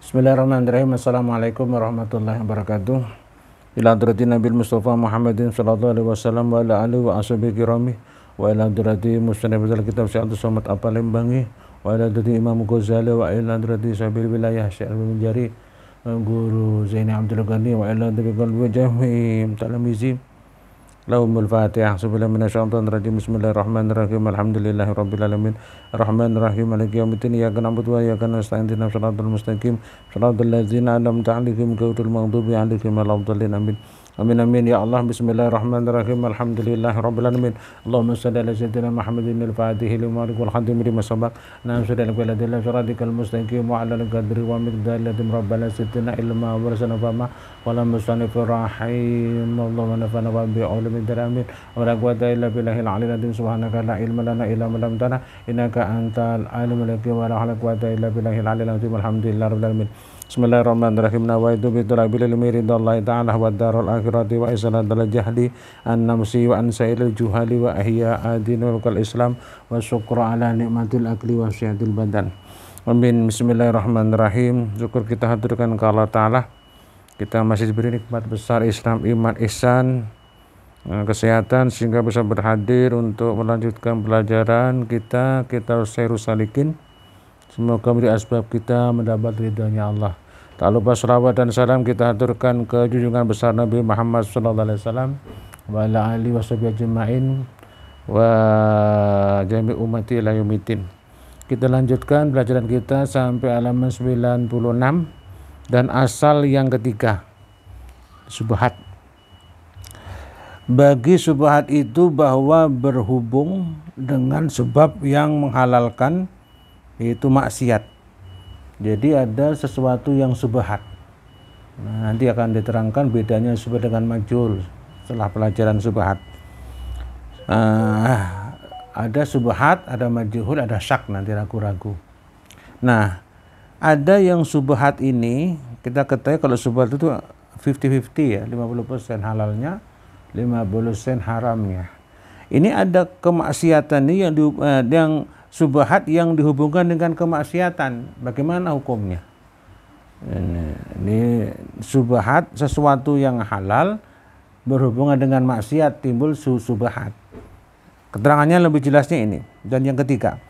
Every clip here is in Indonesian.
Bismillahirrahmanirrahim. Assalamualaikum warahmatullahi wabarakatuh. Ila hadrati Nabi Mustafa Muhammadin sallallahu alaihi wasallam wa ala alihi wa ashabihi kirami wa ila hadrati musnadil kitab Syaikhul Somad Apalembangi wa ila hadrati Imam Ghazali wa ila hadrati Sabil Wilayah Syekh Al-Minjari Guru Zaini Abdul Ghani wa ila hadrati qalbi jami' talamizi lahumul fatihah. Bismillahirrahmanirrahim. Minasyaitonir rajim. Bismillahirrahmanirrahim. Alhamdulillahirabbil alamin. Arrahmanirrahim. Maliki yaumiddin. Iyyaka na'budu wa iyyaka nasta'in. Ihdinas siratal mustaqim. Siratal ladzina an'amta 'alaihim ghairil maghdubi 'alaihim waladdallin. Amin. Amin amin ya Allah. Bismillahirrahmanirrahim. Alhamdulillahirabbil alamin. Allahumma shalli ala sayyidina Muhammadin al-Fatih lima wal khatim lima sabaq. Nasrul ladilla siratal mustaqim wa 'ala al-qadri wa miqdari ladim rabbana sitina ilma wa rasana fama wa lam musanifir rahim. Allahumma nafa'na wa bi'ulumi daramin wa la quwwata illa billahil aliyyil azim. Subhanaka la ilma lana illa ma 'allamtana innaka antal alimul hakim wa la quwwata illa billahil aliyyil azim. Alhamdulillahirabbil alamin. Bismillahirrahmanirrahim. Nawaitu bi talabil ilmi ridallahi ta'ala wa darul akhirati wa isladal jahli an namsi wa an sa'ilil juhali wa ahya adinul kal islam wa syukra ala nikmatil akli wa syiatil badan. Amin. Bismillahirrahmanirrahim. Syukur kita haturkan ke Allah Ta'ala. Kita masih diberi nikmat besar Islam, iman, ihsan, kesehatan sehingga bisa berhadir untuk melanjutkan pelajaran kita Syairus Salikin. Semoga menjadi asbab kita mendapat ridhonya Allah. Tak lupa salawat dan salam kita haturkan ke junjungan besar Nabi Muhammad sallallahu alaihi wasallam wa ala alihi washabihi ajma'in wa jami' ummati ila yaumiddin. Kita lanjutkan pelajaran kita sampai halaman 96 dan asal yang ketiga, subhat. Bagi subhat itu bahwa berhubung dengan sebab yang menghalalkan, yaitu maksiat. Jadi ada sesuatu yang subhat. Nah, nanti akan diterangkan bedanya subhat dengan majhul setelah pelajaran subhat. Ada subhat, ada majhul, ada syak, nanti ragu-ragu. Nah, ada yang subhat ini kita ketahui kalau subhat itu 50-50 ya, 50% halalnya, 50% haramnya. Ini ada kemaksiatan ini yang subhat yang dihubungkan dengan kemaksiatan. Bagaimana hukumnya? Ini subhat, sesuatu yang halal berhubungan dengan maksiat, timbul subhat. Keterangannya lebih jelasnya ini. Dan yang ketiga,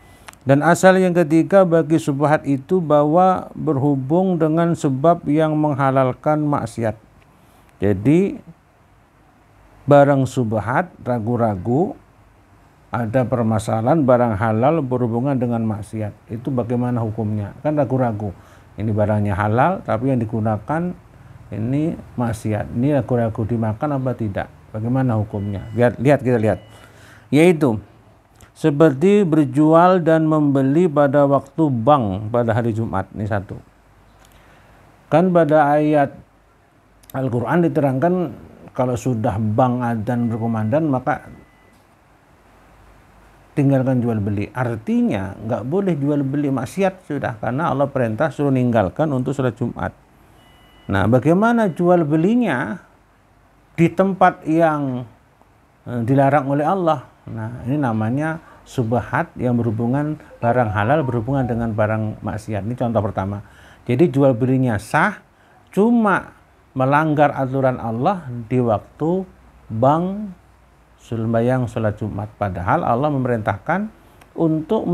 dan asal yang ketiga bagi subhat itu bahwa berhubung dengan sebab yang menghalalkan maksiat. Jadi barang subhat, ragu-ragu, ada permasalahan barang halal berhubungan dengan maksiat, itu bagaimana hukumnya? Kan ragu-ragu, ini barangnya halal tapi yang digunakan ini maksiat, ini ragu-ragu dimakan apa tidak, bagaimana hukumnya? Kita lihat yaitu seperti berjual dan membeli pada waktu bang pada hari Jumat. Ini satu, kan pada ayat Al-Quran diterangkan kalau sudah bang adzan berkumandang maka tinggalkan jual beli. Artinya nggak boleh jual beli, maksiat sudah, karena Allah perintah suruh ninggalkan untuk sholat Jumat. Nah, bagaimana jual belinya di tempat yang dilarang oleh Allah? Nah, ini namanya subhat yang berhubungan barang halal berhubungan dengan barang maksiat. Ini contoh pertama. Jadi jual belinya sah, cuma melanggar aturan Allah di waktu bang sembahyang sholat Jumat. Padahal Allah memerintahkan untuk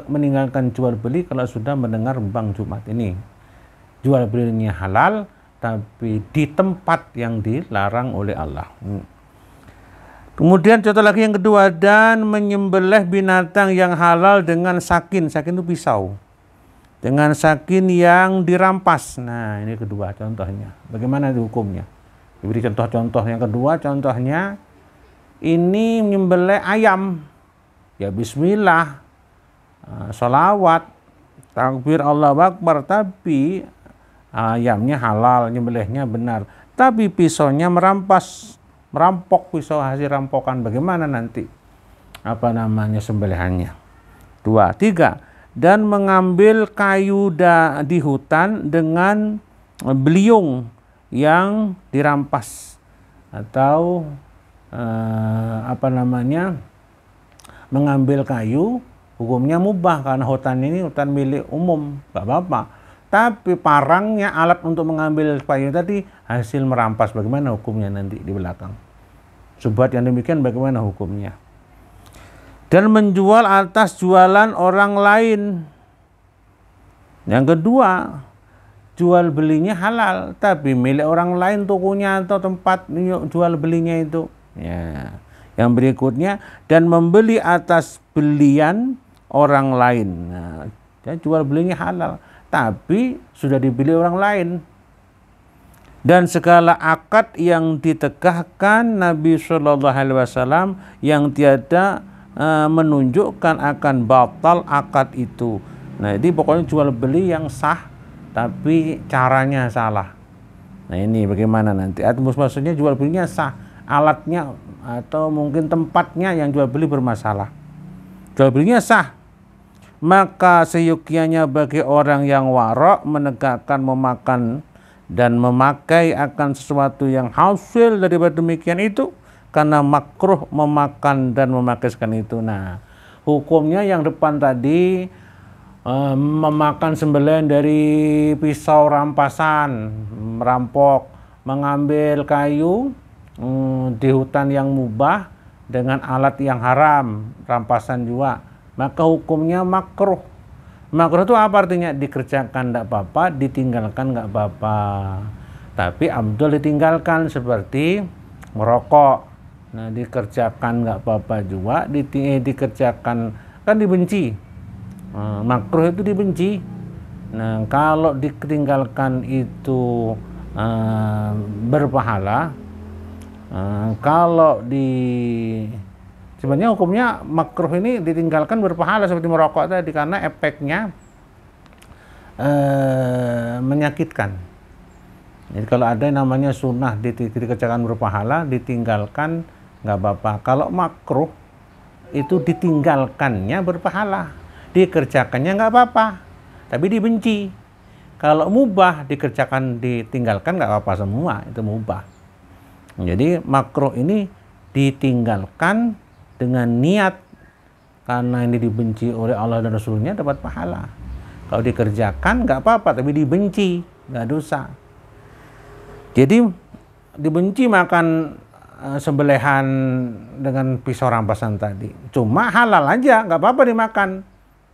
meninggalkan jual beli kalau sudah mendengar bang Jumat. Ini jual belinya halal tapi di tempat yang dilarang oleh Allah. Kemudian contoh lagi yang kedua, dan menyembelih binatang yang halal dengan sakin. Sakin itu pisau. Dengan sakin yang dirampas. Nah, ini kedua contohnya. Bagaimana itu hukumnya? Diberi contoh-contoh. Yang kedua contohnya, ini menyembelih ayam, ya bismillah, sholawat, takbir Allahu Akbar, tapi ayamnya halal, nyembelihnya benar, tapi pisaunya merampok pisau hasil rampokan. Bagaimana nanti sembelihannya? 2, 3, dan mengambil kayu di hutan dengan beliung yang dirampas atau mengambil kayu, hukumnya mubah karena hutan ini hutan milik umum, nggak apa-apa. tapi parangnya, alat untuk mengambil payung tadi hasil merampas. Bagaimana hukumnya nanti di belakang? Subhat yang demikian bagaimana hukumnya? Dan menjual atas jualan orang lain. Yang kedua, jual belinya halal, tapi milik orang lain tokonya atau tempat jual belinya itu. Ya. Yang berikutnya, dan membeli atas belian orang lain. Nah, jual belinya halal, tapi sudah dibeli orang lain. Dan segala akad yang ditegakkan Nabi Shallallahu Alaihi Wasallam yang tiada menunjukkan akan batal akad itu. Nah, jadi pokoknya jual beli yang sah, tapi caranya salah. Nah, ini bagaimana nanti? Maksudnya jual belinya sah, alatnya atau mungkin tempatnya yang jual beli bermasalah. Jual belinya sah, maka seyogyanya bagi orang yang warok menegakkan memakan dan memakai akan sesuatu yang hasil daripada demikian itu, karena makruh memakan dan memakaikan itu. Nah, hukumnya yang depan tadi memakan sembelihan dari pisau rampasan, merampok, mengambil kayu di hutan yang mubah dengan alat yang haram, rampasan juga, maka hukumnya makruh. Makruh itu apa artinya? Dikerjakan tidak apa-apa, ditinggalkan nggak apa-apa. Tapi abdul ditinggalkan, seperti merokok. Nah, dikerjakan nggak apa-apa juga, dikerjakan kan dibenci. Makruh itu dibenci. Nah, kalau ditinggalkan itu berpahala. Kalau sebenarnya hukumnya makruh ini ditinggalkan berpahala seperti merokok tadi, karena efeknya menyakitkan. Jadi kalau ada yang namanya sunnah dikerjakan berpahala, ditinggalkan nggak apa-apa. Kalau makruh itu ditinggalkannya berpahala, dikerjakannya nggak apa-apa, tapi dibenci. Kalau mubah dikerjakan ditinggalkan nggak apa-apa semua, itu mubah. Jadi makruh ini ditinggalkan dengan niat karena ini dibenci oleh Allah dan Rasulnya, dapat pahala. Kalau dikerjakan nggak apa-apa, tapi dibenci nggak dosa. Jadi dibenci makan sembelihan dengan pisau rampasan tadi, cuma halal aja, nggak apa-apa dimakan,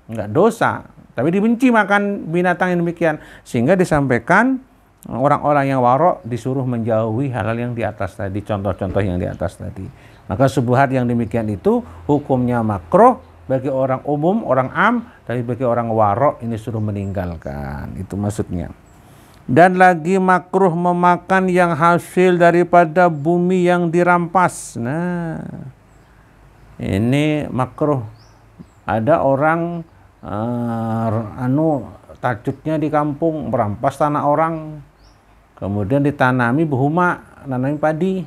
nggak dosa. Tapi dibenci makan binatang yang demikian, sehingga disampaikan orang-orang yang warok disuruh menjauhi hal-hal yang di atas tadi, contoh-contoh yang di atas tadi. Maka syubhat yang demikian itu hukumnya makruh bagi orang umum, orang am, tapi bagi orang warok ini suruh meninggalkan. Itu maksudnya. Dan lagi makruh memakan yang hasil daripada bumi yang dirampas. Nah, ini makruh. Ada orang tajudnya di kampung merampas tanah orang, kemudian ditanami buhuma, nanami padi.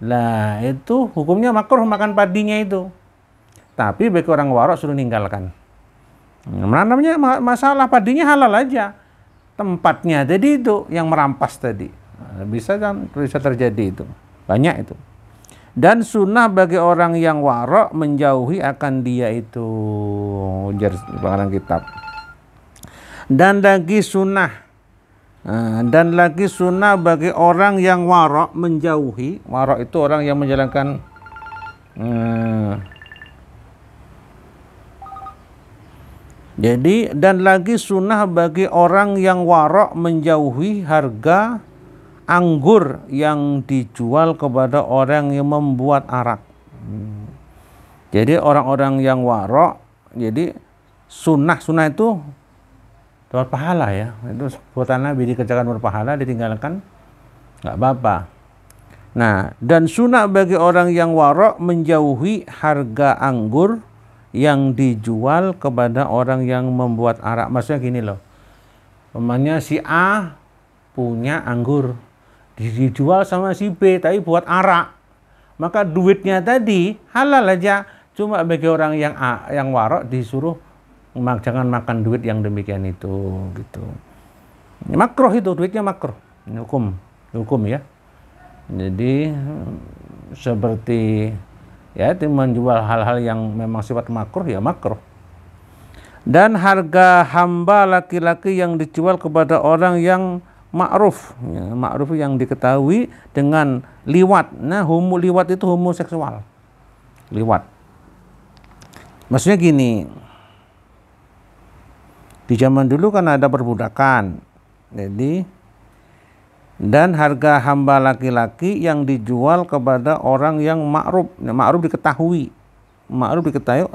Lah itu hukumnya makruh makan padinya itu. Tapi bagi orang warok suruh ninggalkan. Namanya masalah padinya halal aja, tempatnya jadi itu yang merampas tadi. Bisa terjadi itu, banyak itu. Dan sunnah bagi orang yang warok menjauhi akan dia itu, ujar pengarang kitab. Dan lagi sunnah bagi orang yang warok menjauhi. Warok itu orang yang menjalankan jadi, dan lagi sunnah bagi orang yang warok menjauhi harga anggur yang dijual kepada orang yang membuat arak. Jadi orang-orang yang warok, jadi sunnah itu dapat pahala ya. Itu buatan Nabi, dikerjakan berpahala, ditinggalkan nggak apa-apa. Nah, dan sunnah bagi orang yang warok menjauhi harga anggur yang dijual kepada orang yang membuat arak. Maksudnya gini loh, umpamanya si A punya anggur, dijual sama si B tapi buat arak, maka duitnya tadi halal aja, cuma bagi orang yang warok disuruh jangan makan duit yang demikian itu, gitu. Makruh itu, duitnya makruh. Ini hukum ya. Jadi seperti ya, itu menjual hal-hal yang memang sifat makruh ya makruh. Dan harga hamba laki-laki yang dijual kepada orang yang ma'ruf, ya, ma'ruf yang diketahui dengan liwat. Nah, liwat itu homoseksual. Liwat. Maksudnya gini, di zaman dulu kan ada perbudakan. Jadi, dan harga hamba laki-laki yang dijual kepada orang yang ma'ruf. Nah, ma'ruf diketahui. Ma'ruf diketahui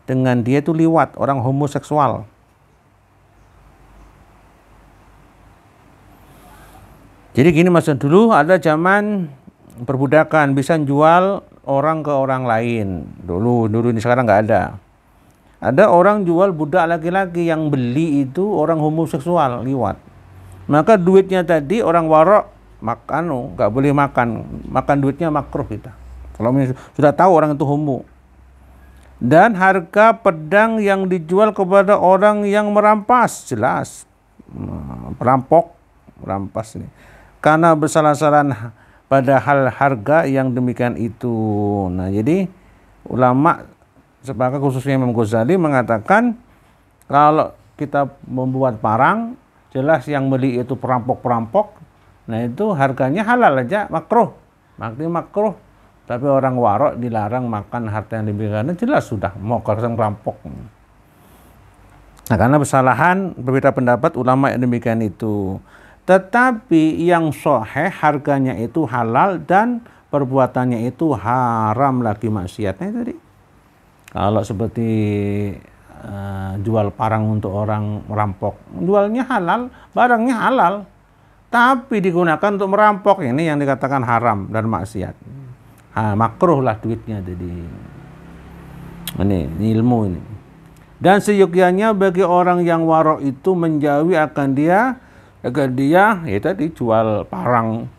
dengan dia itu liwat, orang homoseksual. Jadi gini, masa dulu ada zaman perbudakan, bisa jual orang ke orang lain. Dulu ini, sekarang nggak ada. Ada orang jual budak laki-laki, yang beli itu orang homoseksual, liwat. Maka duitnya tadi orang warok makan, nggak boleh makan duitnya makruh kita. Kalau sudah tahu orang itu homo. Dan harga pedang yang dijual kepada orang yang merampas, jelas perampok, merampas ini. Karena bersalah-salah pada hal harga yang demikian itu. Nah, jadi ulama sepakat, khususnya Imam Ghazali mengatakan kalau kita membuat parang, jelas yang beli itu perampok-perampok. Nah, itu harganya halal aja, makruh. Maksudnya makruh. Tapi orang warok dilarang makan harta yang demikian, jelas sudah mau kerang perampok. Nah, karena kesalahan berbeda pendapat ulama yang demikian itu. Tetapi yang sahih harganya itu halal dan perbuatannya itu haram lagi maksiatnya tadi. Kalau seperti jual parang untuk orang merampok, jualnya halal, barangnya halal, tapi digunakan untuk merampok, ini yang dikatakan haram dan maksiat. Makruh lah duitnya jadi. Ini ilmu ini. Dan seyogyanya bagi orang yang warok itu menjauhi akan dia ya tadi jual parang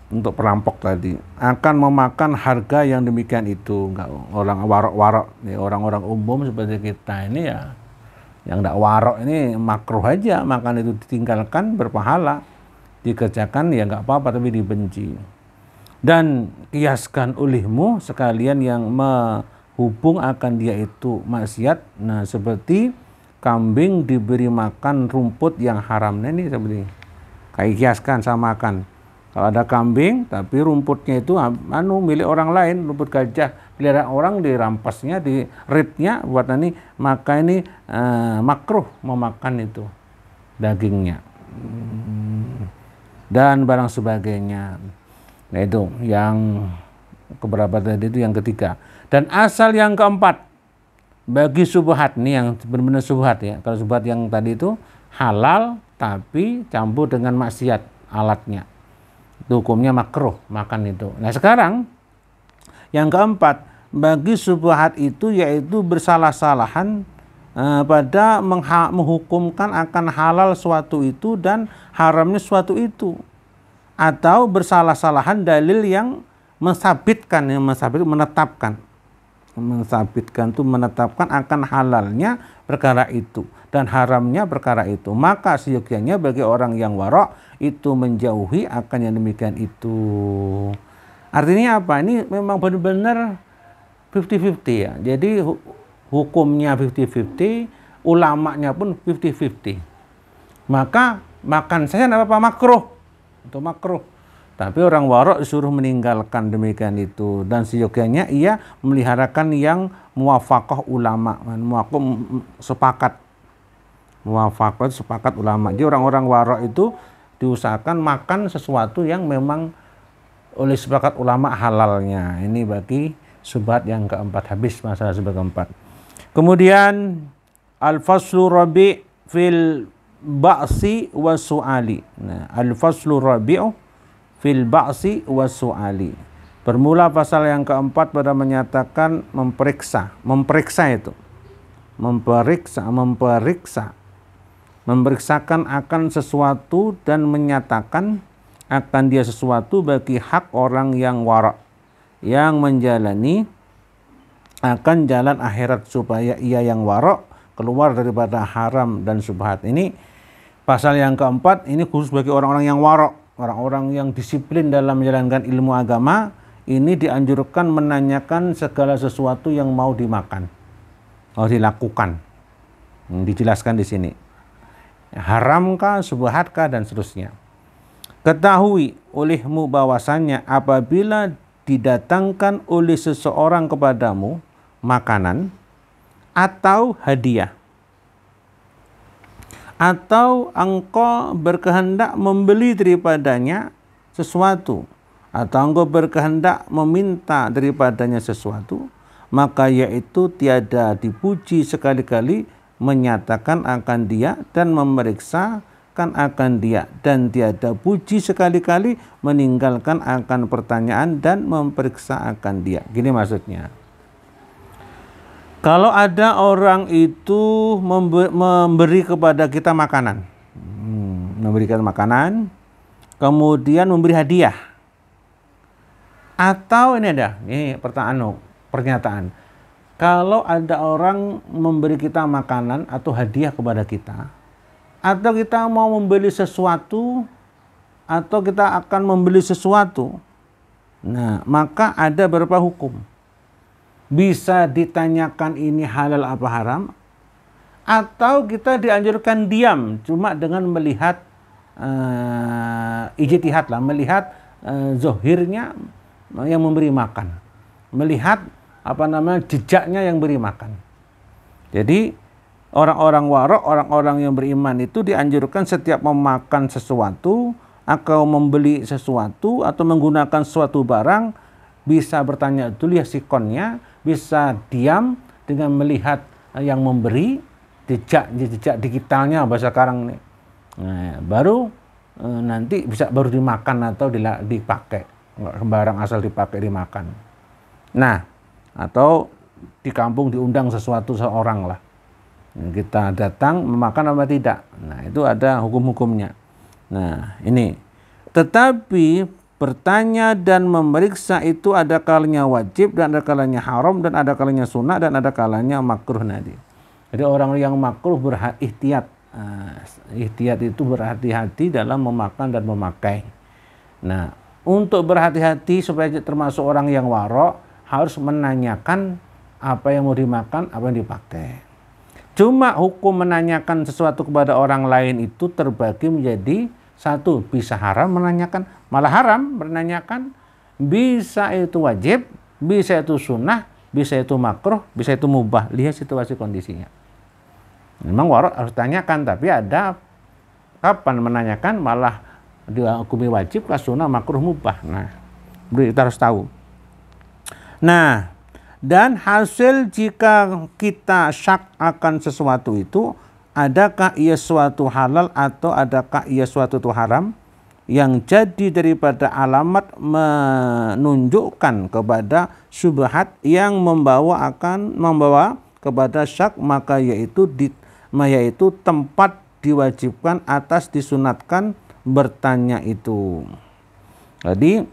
untuk perampok tadi, akan memakan harga yang demikian itu. Enggak orang warok-warok, orang-orang umum seperti kita ini ya, yang enggak warok ini makruh aja, makan itu ditinggalkan berpahala, dikerjakan ya enggak apa-apa tapi dibenci. Dan kiaskan olehmu sekalian yang menghubung akan dia itu maksiat. Nah, seperti kambing diberi makan rumput yang haram. Nah, ini seperti kayak kiaskan, samakan. Kalau ada kambing tapi rumputnya itu milik orang lain, rumput gajah peliharaan orang, dirampasnya, diritnya buat ini, maka ini makruh memakan itu dagingnya dan barang sebagainya. Nah, itu yang keberapa tadi, itu yang ketiga. Dan asal yang keempat, bagi subhat, nih yang benar-benar subhat ya. Kalau subhat yang tadi itu halal tapi campur dengan maksiat alatnya, itu hukumnya makruh makan itu. Nah, sekarang yang keempat, bagi subhat itu yaitu bersalah-salahan pada menghukumkan akan halal suatu itu dan haramnya suatu itu, atau bersalah-salahan dalil yang mensabitkan menetapkan akan halalnya perkara itu dan haramnya perkara itu, maka seyogyanya bagi orang yang warok itu menjauhi akan yang demikian itu. Artinya apa? Ini memang benar-benar 50-50 ya. Jadi hukumnya 50-50, ulamanya pun 50-50. Maka makan saya tidak apa-apa, makruh. Itu makruh. Tapi orang warok disuruh meninggalkan demikian itu, dan seyogyanya ia memeliharakan yang muwafaqah ulama, sepakat ulama. Jadi orang-orang warok itu diusahakan makan sesuatu yang memang oleh sepakat ulama halalnya. Ini bagi subhat yang keempat, habis masalah subhat keempat. Kemudian al-faslu rabi' fil ba'si wa su'ali. Nah, al-faslu rabi'u fil ba'si wa su'ali. Bermula pasal yang keempat pada menyatakan memeriksakan akan sesuatu dan menyatakan akan dia sesuatu bagi hak orang yang wara', yang menjalani akan jalan akhirat supaya ia yang wara' keluar daripada haram dan subhat. Ini pasal yang keempat, ini khusus bagi orang-orang yang wara', orang-orang yang disiplin dalam menjalankan ilmu agama. Ini dianjurkan menanyakan segala sesuatu yang mau dimakan, mau dilakukan. Dijelaskan di sini. Haramkah, subhatkah, dan seterusnya. Ketahui olehmu bahwasannya apabila didatangkan oleh seseorang kepadamu makanan atau hadiah, atau engkau berkehendak membeli daripadanya sesuatu, atau engkau berkehendak meminta daripadanya sesuatu, maka yaitu tiada dipuji sekali-kali menyatakan akan dia dan memeriksakan akan dia, dan tiada puji sekali-kali meninggalkan akan pertanyaan dan memeriksa akan dia. Gini maksudnya. Kalau ada orang itu memberi kepada kita makanan, memberikan makanan, kemudian memberi hadiah, atau ini pernyataan. Kalau ada orang memberi kita makanan atau hadiah kepada kita, atau kita mau membeli sesuatu, atau kita akan membeli sesuatu, nah maka ada beberapa hukum. Bisa ditanyakan ini halal apa haram, atau kita dianjurkan diam cuma dengan melihat ijtihad lah, melihat zohirnya yang memberi makan, melihat jejaknya yang beri makan. Jadi orang-orang warok, orang-orang yang beriman itu dianjurkan setiap memakan sesuatu atau membeli sesuatu atau menggunakan suatu barang bisa bertanya dulu ya sikonnya, bisa diam dengan melihat yang memberi, jejak digitalnya bahasa sekarang nih. Nah, baru nanti bisa baru dimakan atau dipakai, nggak sembarang asal dipakai dimakan. Nah, atau di kampung diundang seseorang lah, kita datang memakan apa tidak. Nah, itu ada hukum-hukumnya. Nah, ini. Tetapi bertanya dan memeriksa itu ada kalanya wajib dan ada kalanya haram dan ada kalanya sunnah dan ada kalanya makruh nanti. Jadi orang yang makruh berihtiyat. Ihtiyat itu berhati-hati dalam memakan dan memakai. Nah, untuk berhati-hati supaya termasuk orang yang warok, harus menanyakan apa yang mau dimakan, apa yang dipakai. Cuma hukum menanyakan sesuatu kepada orang lain itu terbagi menjadi satu, bisa haram menanyakan, malah haram menanyakan, bisa itu wajib, bisa itu sunnah, bisa itu makruh, bisa itu mubah. Lihat situasi kondisinya. Memang warok harus tanyakan, tapi ada kapan menanyakan malah dihukumi wajib, sunnah, makruh, mubah. Nah, kita harus tahu. Nah, dan hasil jika kita syak akan sesuatu itu, adakah ia suatu halal atau adakah ia suatu itu haram, yang jadi daripada alamat menunjukkan kepada syubhat yang membawa kepada syak, maka yaitu tempat diwajibkan atas disunatkan bertanya itu. Jadi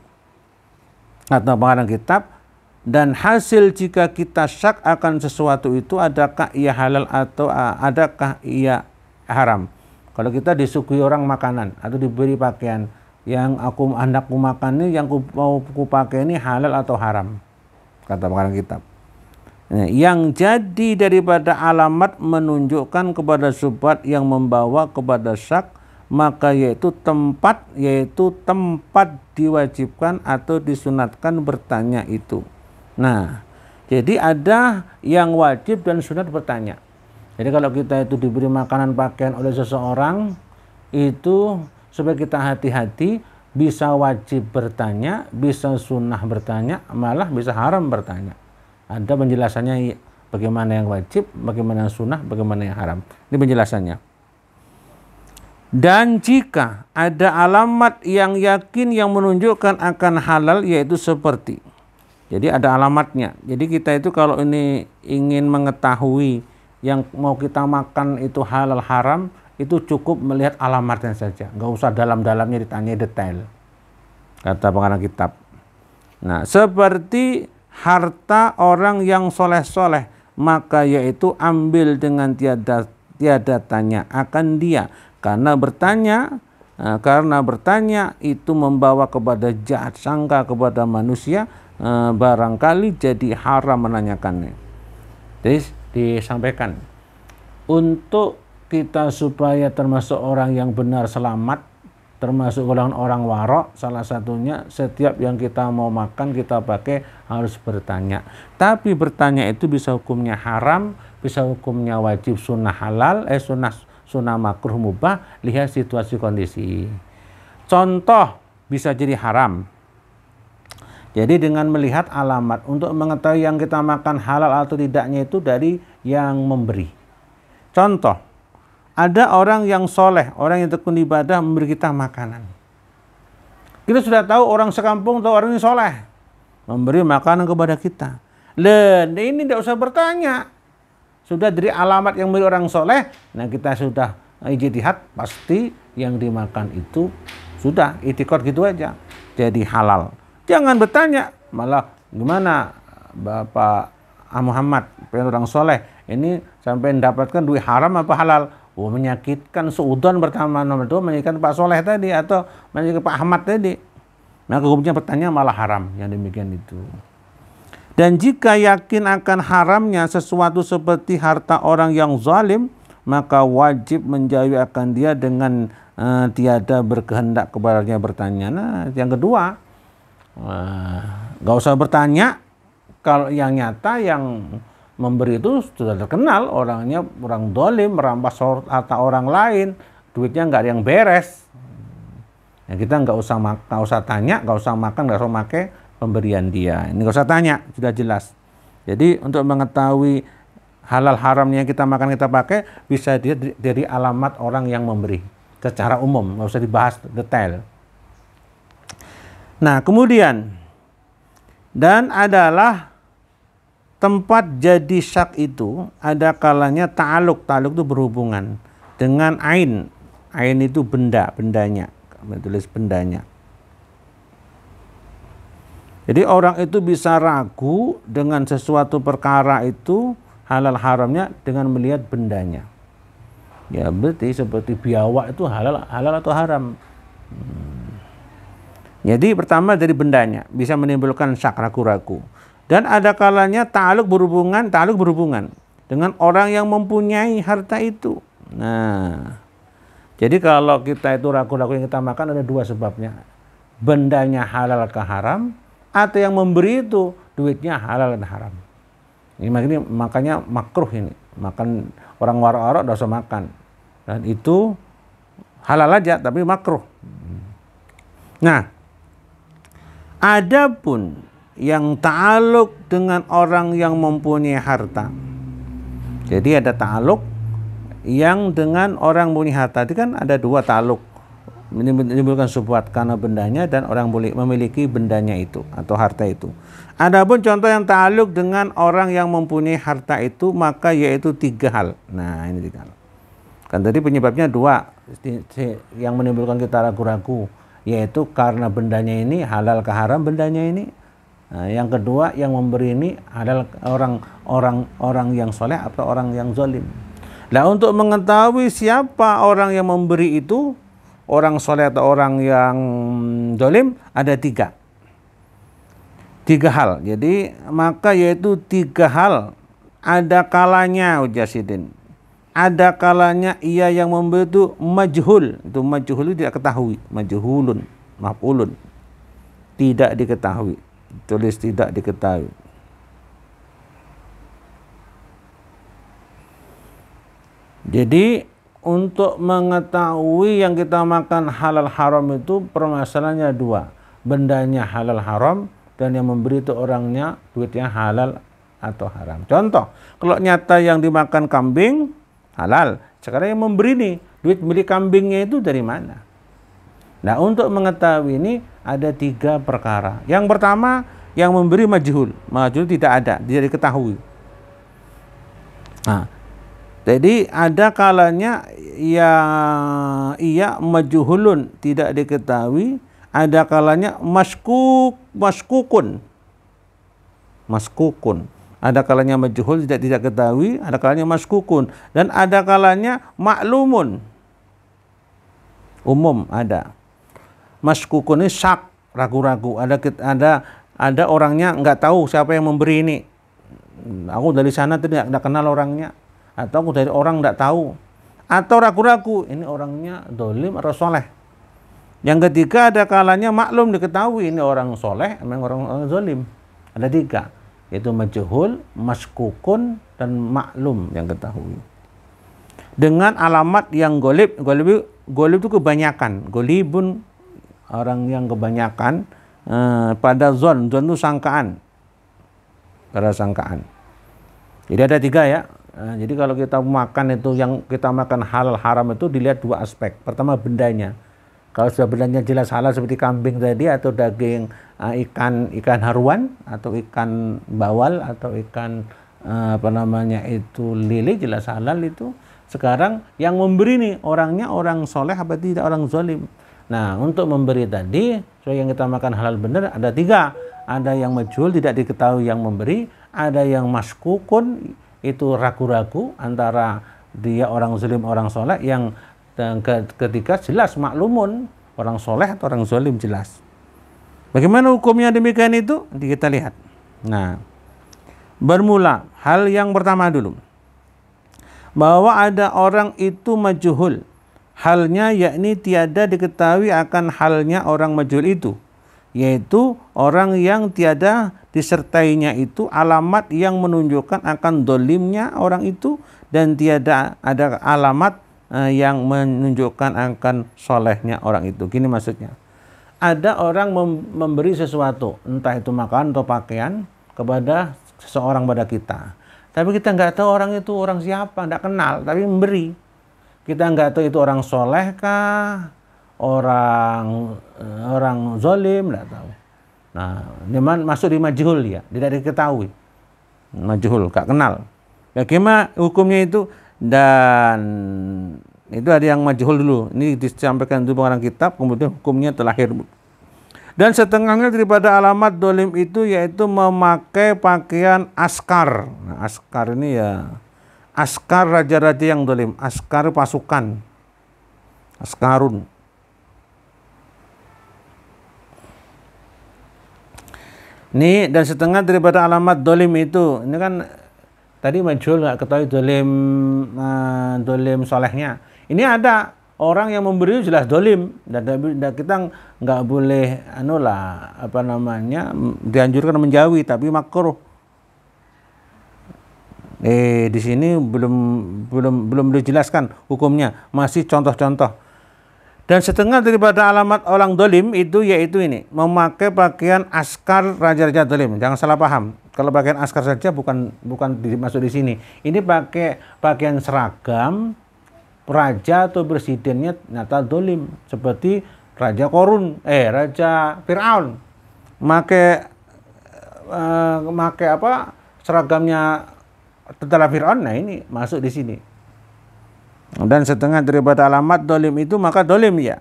kata pengarang kitab, dan hasil jika kita syak akan sesuatu itu adakah ia halal atau adakah ia haram. Kalau kita disuguhi orang makanan atau diberi pakaian, yang hendak makan ini, yang mau pakai ini halal atau haram, kata pengarang kitab. Nah, yang jadi daripada alamat menunjukkan kepada syubhat yang membawa kepada syak, maka yaitu tempat diwajibkan atau disunatkan bertanya itu. Nah, jadi ada yang wajib dan sunat bertanya. Jadi kalau kita itu diberi makanan pakaian oleh seseorang, itu supaya kita hati-hati, bisa wajib bertanya, bisa sunnah bertanya, malah bisa haram bertanya. Ada penjelasannya bagaimana yang wajib, bagaimana yang sunnah, bagaimana yang haram. Ini penjelasannya. Dan jika ada alamat yang yakin yang menunjukkan akan halal, yaitu seperti, jadi ada alamatnya. Jadi kita itu kalau ini ingin mengetahui yang mau kita makan itu halal haram, itu cukup melihat alamatnya saja. Nggak usah dalam-dalamnya ditanya detail, kata pengarang kitab. Nah, seperti harta orang yang soleh-soleh, maka yaitu ambil dengan tiada tanya akan dia. Karena bertanya itu membawa kepada jahat sangka kepada manusia, barangkali jadi haram menanyakannya. Jadi disampaikan untuk kita supaya termasuk orang yang benar selamat, termasuk golongan orang warok, salah satunya setiap yang kita mau makan kita pakai harus bertanya. Tapi bertanya itu bisa hukumnya haram, bisa hukumnya wajib, sunnah halal, sunnah makruh mubah, lihat situasi kondisi. Contoh bisa jadi haram. Jadi dengan melihat alamat untuk mengetahui yang kita makan halal atau tidaknya itu dari yang memberi. Contoh, ada orang yang soleh, orang yang tekun ibadah memberi kita makanan. Kita sudah tahu orang sekampung tahu orang ini soleh, memberi makanan kepada kita. Ini tidak usah bertanya. Sudah dari alamat yang memberi orang soleh, nah kita sudah ijtihad, pasti yang dimakan itu sudah itikad gitu aja, jadi halal. Jangan bertanya, malah gimana Bapak Muhammad, pengen orang soleh, ini sampai mendapatkan duit haram apa halal? Oh, menyakitkan seudon pertama nomor 2, menyakitkan Pak Soleh tadi atau menyakitkan Pak Ahmad tadi. Maka hukumnya bertanya malah haram, yang demikian itu. Dan jika yakin akan haramnya sesuatu seperti harta orang yang zalim, maka wajib menjauhi akan dia dengan tiada berkehendak kepadanya bertanya. Nah, yang kedua, nggak usah bertanya. Kalau yang nyata yang memberi itu sudah terkenal orangnya, orang dolim, merampas harta orang lain, duitnya nggak ada yang beres. Ya, kita nggak usah tanya, nggak usah makan, nggak usah pakai pemberian dia. Ini nggak usah tanya, sudah jelas. Jadi untuk mengetahui halal haramnya yang kita makan kita pakai bisa dari alamat orang yang memberi secara umum, nggak usah dibahas detail. Nah, kemudian dan adalah tempat jadi syak itu ada kalanya ta'aluk itu berhubungan dengan ain. Ain itu bendanya, tulis bendanya. Jadi orang itu bisa ragu dengan sesuatu perkara itu halal haramnya dengan melihat bendanya. Ya berarti seperti biawak itu halal atau haram. Jadi pertama dari bendanya bisa menimbulkan syak, ragu-ragu. Dan ada kalanya ta'aluk berhubungan dengan orang yang mempunyai harta itu. Nah, jadi kalau kita itu ragu-ragu yang kita makan ada dua sebabnya. Bendanya halal ke haram, atau yang memberi itu duitnya halal dan haram. Ini makanya makruh ini. Makan orang warok-warok tidak usah makan. Dan itu halal aja tapi makruh. Nah, adapun yang ta'aluk dengan orang yang mempunyai harta. Jadi ada ta'aluk yang dengan orang mempunyai harta. Itu kan ada dua ta'aluk. Menimbulkan subhat karena bendanya dan orang memiliki bendanya itu atau harta itu. Adapun contoh yang ta'aluk dengan orang yang mempunyai harta itu maka yaitu 3 hal. Nah, ini 3 hal. Kan tadi penyebabnya 2 yang menimbulkan kita ragu-ragu, yaitu karena bendanya ini halal ke haram bendanya ini. Nah, yang kedua yang memberi ini adalah orang yang soleh atau orang yang zalim. Nah, untuk mengetahui siapa orang yang memberi itu, orang soleh atau orang yang zalim, ada 3 hal. Jadi maka yaitu 3 hal. Ada kalanya ujasidin. Ada kalanya ia yang memberi itu majhul. Itu majhul itu tidak ketahui. Majhulun, maf'ulun. Tidak diketahui. Tulis tidak diketahui. Jadi untuk mengetahui yang kita makan halal haram itu permasalahannya 2. Bendanya halal haram dan yang memberi itu orangnya duitnya halal atau haram. Contoh, kalau nyata yang dimakan kambing halal, sekarang yang memberi nih duit milik kambingnya itu dari mana? Nah, untuk mengetahui ini ada 3 perkara. Yang pertama, yang memberi majhul. Majhul tidak ada, tidak diketahui. Nah, jadi ada kalanya ia majhulun, tidak diketahui. Ada kalanya maskukun. Ada kalanya majhul, tidak diketahui. Ada kalanya maskukun. Dan ada kalanya maklumun. Umum ada. Maskukun ini syak, ragu-ragu. Ada orangnya nggak tahu siapa yang memberi ini. Aku dari sana tidak kenal orangnya. atau dari orang tidak tahu, atau ragu-ragu ini orangnya dolim atau soleh. Yang ketiga ada kalanya maklum diketahui ini orang soleh, memang orang zolim. Ada tiga, yaitu majhul, maskukun, dan maklum yang ketahui. Dengan alamat yang golib itu kebanyakan, golibun orang yang kebanyakan pada zon itu sangkaan, pada sangkaan. Jadi ada tiga ya. Jadi kalau kita makan itu, yang kita makan halal haram itu dilihat dua aspek. Pertama bendanya. Kalau sudah bendanya jelas halal seperti kambing tadi, atau daging ikan haruan, atau ikan bawal, atau ikan lele, jelas halal itu. Sekarang yang memberi nih orangnya orang soleh apa tidak, orang zalim. Nah, untuk memberi tadi, so yang kita makan halal benar ada tiga. Ada yang majhul, tidak diketahui yang memberi. Ada yang maskukun, itu ragu-ragu antara dia orang zalim orang soleh. Yang ketiga jelas maklumun, orang soleh atau orang zalim jelas. Bagaimana hukumnya demikian itu? Nanti kita lihat. Nah, bermula hal yang pertama dulu, bahwa ada orang itu majhul halnya, yakni tiada diketahui akan halnya orang majhul itu, yaitu orang yang tiada disertainya itu alamat yang menunjukkan akan dolimnya orang itu, dan tiada ada alamat yang menunjukkan akan solehnya orang itu. Gini maksudnya, ada orang memberi sesuatu, entah itu makan atau pakaian, kepada seseorang pada kita, tapi kita nggak tahu orang itu orang siapa, nggak kenal, tapi memberi. Kita nggak tahu itu orang soleh kah, orang zalim, nggak tahu. Nah, masuk di majhul ya, tidak diketahui. Majhul, nggak kenal. Bagaimana hukumnya itu? Dan itu ada yang majhul dulu. Ini disampaikan dulu pengarang kitab, kemudian hukumnya terlahir. Dan setengahnya daripada alamat dolim itu yaitu memakai pakaian askar. Nah, askar ini ya, askar raja-raja yang dolim, askar pasukan, askarun. Ini dan setengah daripada alamat dolim itu, ini kan tadi majhul nggak ketahui dolim solehnya. Ini ada orang yang memberi jelas dolim, dan kita nggak boleh dianjurkan menjauhi, tapi makruh. Di sini belum dijelaskan hukumnya, masih contoh-contoh. Dan setengah daripada alamat orang dolim itu yaitu ini, memakai pakaian askar raja-raja dolim. Jangan salah paham. Kalau pakaian askar saja bukan masuk di sini. Ini pakai pakaian seragam raja atau presidennya nyata dolim, seperti Raja Raja Fir'aun. Make seragamnya tentara Fir'aun. Nah, ini masuk di sini. Dan setengah daripada alamat dolim itu, maka dolim ya,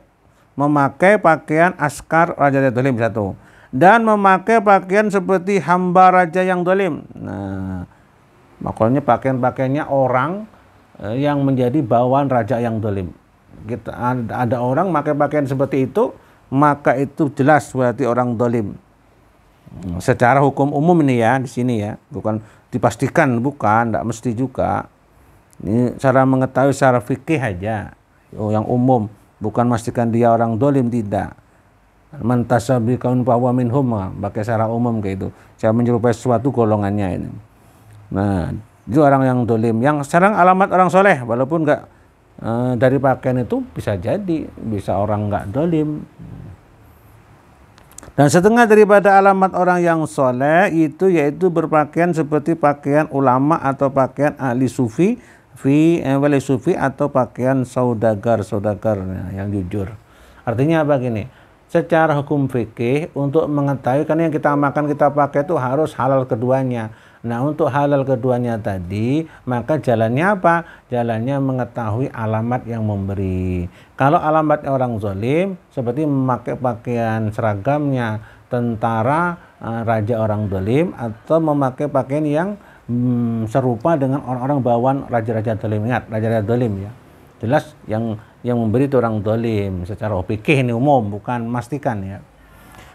memakai pakaian askar raja dolim satu, dan memakai pakaian seperti hamba raja yang dolim. Nah, makanya pakaiannya orang yang menjadi bawahan raja yang dolim. Kita ada orang pakai pakaian seperti itu, maka itu jelas berarti orang dolim. Secara hukum umum ini ya, di sini ya, bukan dipastikan, bukan, tidak mesti juga. Ini cara mengetahui secara fikih aja, yang umum, bukan memastikan dia orang dolim, tidak. Man tasabi kaun bahwa minhum, pakai secara umum kayak itu. Saya menyerupai sesuatu golongannya ini. Nah, itu orang yang dolim. Yang sekarang alamat orang soleh, walaupun nggak dari pakaian itu bisa jadi, bisa orang nggak dolim. Dan setengah daripada alamat orang yang soleh itu yaitu berpakaian seperti pakaian ulama atau pakaian ahli sufi, wali sufi, atau pakaian saudagar yang jujur. Artinya apa gini? Secara hukum fikih untuk mengetahui, karena yang kita makan kita pakai itu harus halal keduanya. Nah, untuk halal keduanya tadi, maka jalannya apa? Jalannya mengetahui alamat yang memberi. Kalau alamat orang zalim, seperti memakai pakaian seragamnya tentara raja orang zalim, atau memakai pakaian yang serupa dengan orang-orang bawaan raja-raja zalim. Ingat, raja-raja zalim ya. Jelas yang memberi itu orang zalim. Secara fikih ini umum, bukan memastikan ya.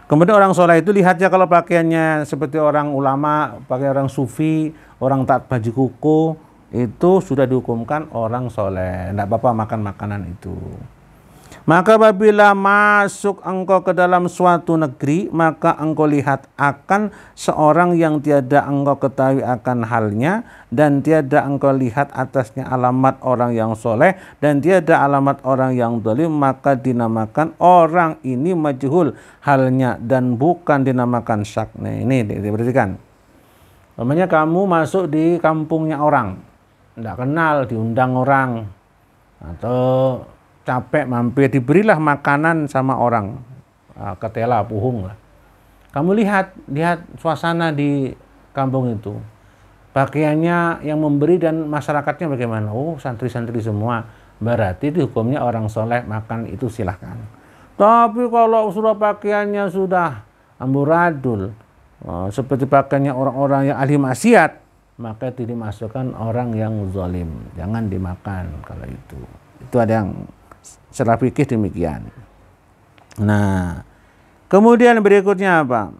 Kemudian orang soleh itu lihatnya kalau pakaiannya seperti orang ulama, pakai orang sufi, orang taat baju kuku, itu sudah dihukumkan orang soleh, tidak apa-apa makan makanan itu. Maka apabila masuk engkau ke dalam suatu negeri, maka engkau lihat akan seorang yang tiada engkau ketahui akan halnya, dan tiada engkau lihat atasnya alamat orang yang soleh, dan tiada alamat orang yang zalim, maka dinamakan orang ini majhul halnya dan bukan dinamakan syak. Nah, ini diperhatikan. Namanya kamu masuk di kampungnya orang, tidak kenal, diundang orang, atau capek mampir, diberilah makanan sama orang, ketela, puhung lah. Kamu lihat suasana di kampung itu, pakaiannya yang memberi dan masyarakatnya bagaimana. Oh, santri-santri semua, berarti itu hukumnya orang soleh, makan itu silahkan. Tapi kalau sudah pakaiannya sudah amburadul, seperti pakaiannya orang-orang yang ahli maksiat, maka itu dimasukkan orang yang zalim, jangan dimakan kalau itu. Itu ada yang secara fikih demikian. Nah, kemudian berikutnya apa?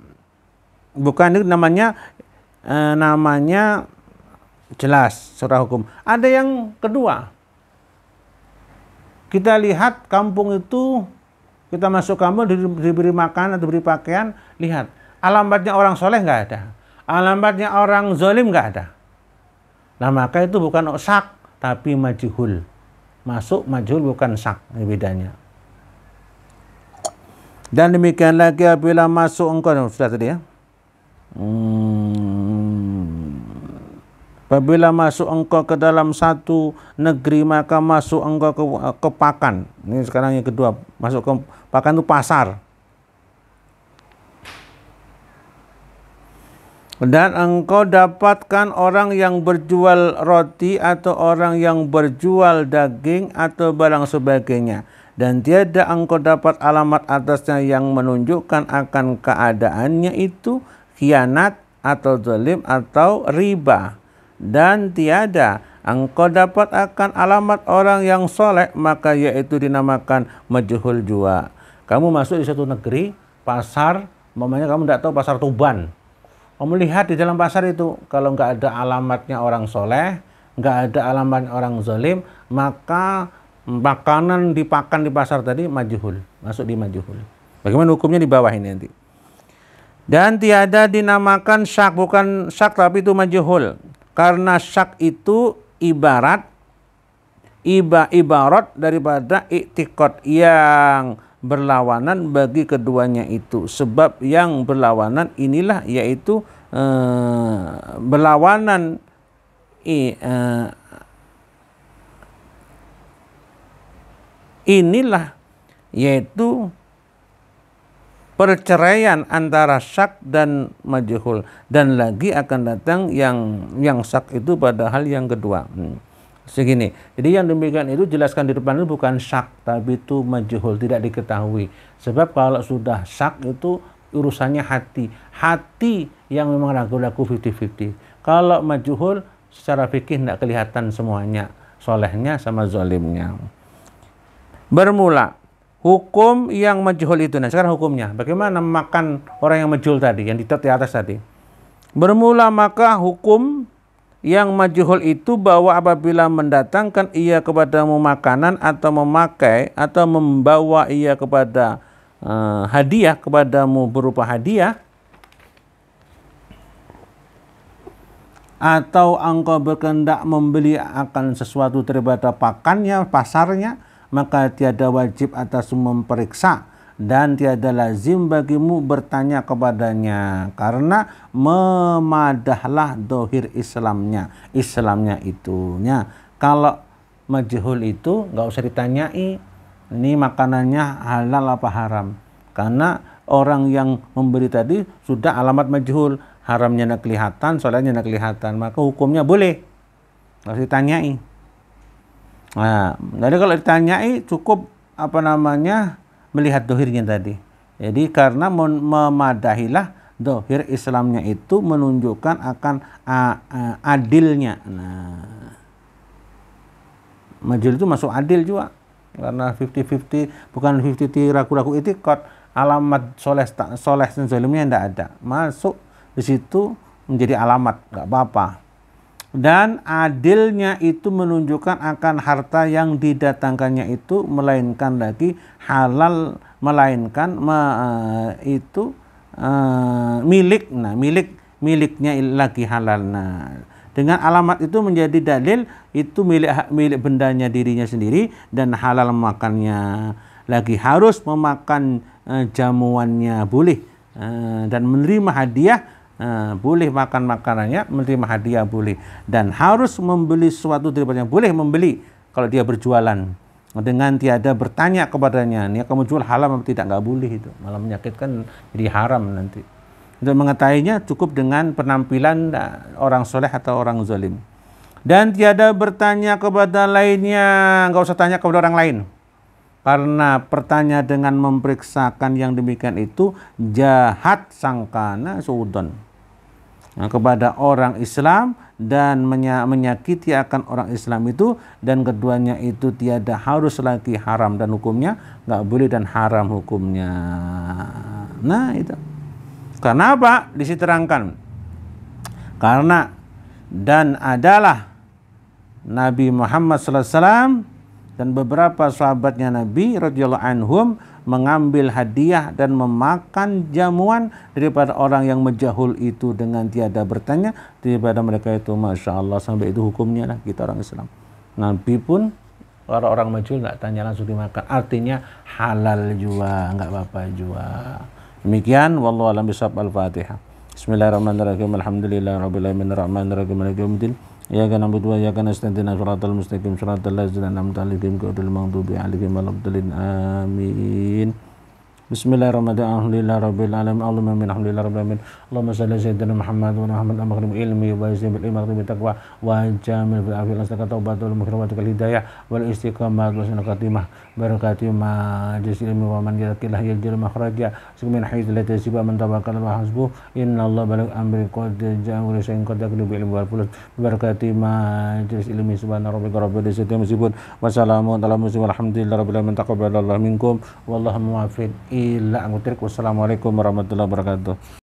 Bukan itu namanya jelas secara hukum. Ada yang kedua. Kita lihat kampung itu, kita masuk kampung diberi makan atau diberi pakaian, lihat alamatnya orang soleh nggak ada, alamatnya orang zalim nggak ada. Nah, maka itu bukan syak tapi majhul. Masuk majhul bukan syak, ini bedanya. Dan demikian lagi apabila masuk engkau, sudah tadi ya. Apabila masuk engkau ke dalam satu negeri, maka masuk engkau ke pakan. Ini sekarang yang kedua, masuk ke pakan itu pasar. Dan engkau dapatkan orang yang berjual roti atau orang yang berjual daging atau barang sebagainya, dan tiada engkau dapat alamat atasnya yang menunjukkan akan keadaannya itu khianat atau zalim atau riba, dan tiada engkau dapat akan alamat orang yang soleh, maka yaitu dinamakan majhul jua. Kamu masuk di satu negeri, pasar, umpamanya kamu tidak tahu pasar Tuban. Kamu lihat di dalam pasar itu, kalau nggak ada alamatnya orang soleh, nggak ada alamatnya orang zalim, maka makanan dipakan di pasar tadi majhul, masuk di majhul. Bagaimana hukumnya di bawah ini nanti. Dan tiada dinamakan syak, bukan syak tapi itu majhul. Karena syak itu ibarat daripada i'tiqad yang berlawanan bagi keduanya itu. Sebab yang berlawanan inilah yaitu berlawanan inilah yaitu perceraian antara syak dan majhul, dan lagi akan datang yang syak itu pada hal yang kedua. Segini. Jadi yang demikian itu jelaskan di depan itu bukan syak tapi itu majhul, tidak diketahui. Sebab kalau sudah syak itu urusannya hati yang memang ragu-ragu 50-50. Kalau majhul secara fikih tidak kelihatan semuanya, solehnya sama zalimnya. Bermula hukum yang majhul itu. Nah, sekarang hukumnya bagaimana makan orang yang majhul tadi, yang di atas tadi. Bermula maka hukum yang majhul itu bahwa apabila mendatangkan ia kepadamu makanan atau memakai atau membawa ia kepada hadiah kepadamu berupa hadiah, atau engkau berkehendak membeli akan sesuatu daripada pakannya, pasarnya, maka tiada wajib atasmu memperiksa dan tiada lazim bagimu bertanya kepadanya, karena memadahlah dohir Islamnya itunya. Kalau majhul itu nggak usah ditanyai ini makanannya halal apa haram, karena orang yang memberi tadi sudah alamat majhul, haramnya tidak kelihatan, solehnya tidak kelihatan, maka hukumnya boleh, nggak usah ditanyai. Nah, jadi kalau ditanyai cukup melihat dohirnya tadi. Jadi karena memadahilah dohir Islamnya itu menunjukkan akan adilnya. Nah, majhul itu masuk adil juga, karena 50-50, bukan 50-50 ragu-ragu i'tiqad. Alamat soleh dan zalimnya tidak ada, masuk di situ menjadi alamat, nggak apa-apa. dan adilnya itu menunjukkan akan harta yang didatangkannya itu melainkan lagi halal, melainkan itu milik. Nah, miliknya lagi halal. Nah, dengan alamat itu menjadi dalil itu milik bendanya dirinya sendiri dan halal makannya. Lagi harus memakan jamuannya boleh, dan menerima hadiah boleh, makan makanannya, menerima hadiah boleh, dan harus membeli sesuatu daripadanya boleh membeli kalau dia berjualan dengan tiada bertanya kepadanya, ini kamu jual halal atau tidak, nggak boleh, itu malah menyakitkan, jadi haram nanti. Untuk mengetahuinya cukup dengan penampilan orang soleh atau orang zalim. Dan tiada bertanya kepada lainnya, nggak usah tanya kepada orang lain. Karena bertanya dengan memeriksakan yang demikian itu jahat sangkana suudon. Nah, kepada orang Islam dan menyakiti akan orang Islam itu, dan keduanya itu tiada harus lagi haram dan hukumnya nggak boleh dan haram hukumnya. Nah itu. Karena apa? Disiterangkan. Karena dan adalah Nabi Muhammad SAW dan beberapa sahabatnya Nabi radhiyallahu anhum mengambil hadiah dan memakan jamuan daripada orang yang menjahul itu dengan tiada bertanya daripada mereka itu. Masya Allah, sampai itu hukumnya lah kita orang Islam. Nabi pun orang majhul nggak tanya, langsung dimakan, artinya halal juga, nggak apa-apa juga. Demikian, wallahu a'lam bishawab. Al-Fatihah. Bismillahirrahmanirrahim. Alhamdulillahirabbil alamin arrahmanirrahim maliki yaumiddin. Iyyaka na'budu wa iyyaka nasta'in ihdinas siratal mustaqim siratal ladzina an'amta 'alaihim ghairil maghdubi 'alaihim waladdallin. Amin. Bismillahirrahmanirrahim. Alhamdulillahirabbil alamin alhamdulillahirabbil alamin. Allahumma shalli ala sayyidina Muhammad wa Muhammad al-maghrim ilmi wa izim bil ilmi taqwa wa jamil bil afil astaka taubatul mukhrawatul hidayah wal istiqamah wa sunnah khatimah barakati ma jasil ilmi wa man yaqilah yajil makhraja min haythu la tasiba man tawakkal wa hasbuh innallaha baligh amri qad ja'a wa shay'in qad yakunu bil ilmi wal fulus barakati ma jasil ilmi subhana rabbika rabbil izzati amma yasifun wa salamun ala mursalin walhamdulillahirabbil alamin taqabbalallahu minkum wallahu muwaffiq ila. Wassalamualaikum warahmatullahi wabarakatuh.